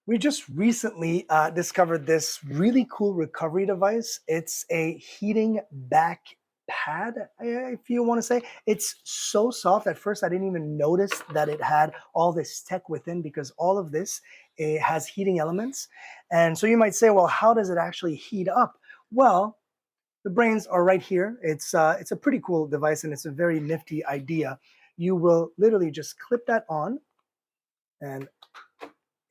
We just recently discovered this really cool recovery device. It's a heating back pad, if you want to say. It's so soft. At first, I didn't even notice that it had all this tech within because all of this it has heating elements. And so you might say, well, how does it actually heat up? Well, the brains are right here. It's a pretty cool device and it's a very nifty idea. You will literally just clip that on and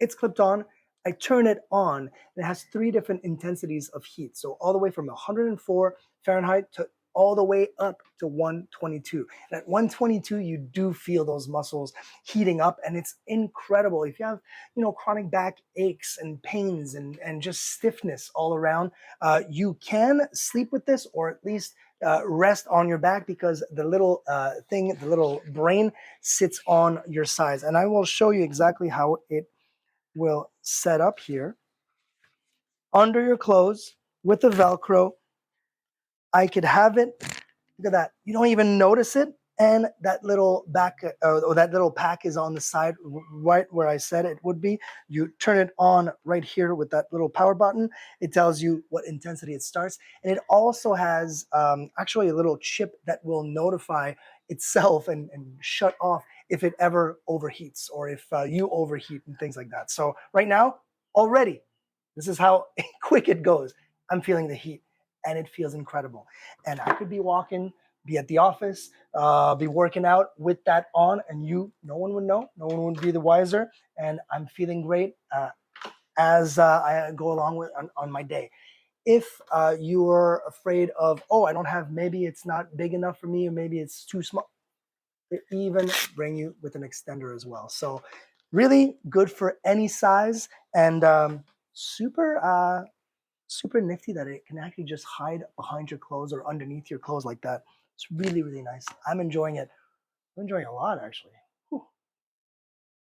it's clipped on. I turn it on. And it has three different intensities of heat. So all the way from 104 Fahrenheit to all the way up to 122. And at 122, you do feel those muscles heating up, and it's incredible. If you have, chronic back aches and pains and just stiffness all around, you can sleep with this, or at least rest on your back because the little thing, the little brain sits on your sides. And I will show you exactly how it will set up here under your clothes with the Velcro. I could have it. Look at that. You don't even notice it. And that little back or that little pack is on the side right where I said it would be. You turn it on right here with that little power button. It tells you what intensity it starts. And it also has actually a little chip that will notify itself and shut off if it ever overheats or if you overheat and things like that. So right now, already, this is how quick it goes. I'm feeling the heat and it feels incredible. And I could be walking, be at the office, be working out with that on, and no one would know, no one would be the wiser, and I'm feeling great as I go along with on my day. If you are afraid of, oh, I don't have, maybe it's not big enough for me, or maybe it's too small, they even bring you with an extender as well. So really good for any size and super nifty that it can actually just hide behind your clothes or underneath your clothes like that. It's really, really nice. I'm enjoying it. I'm enjoying it a lot, actually.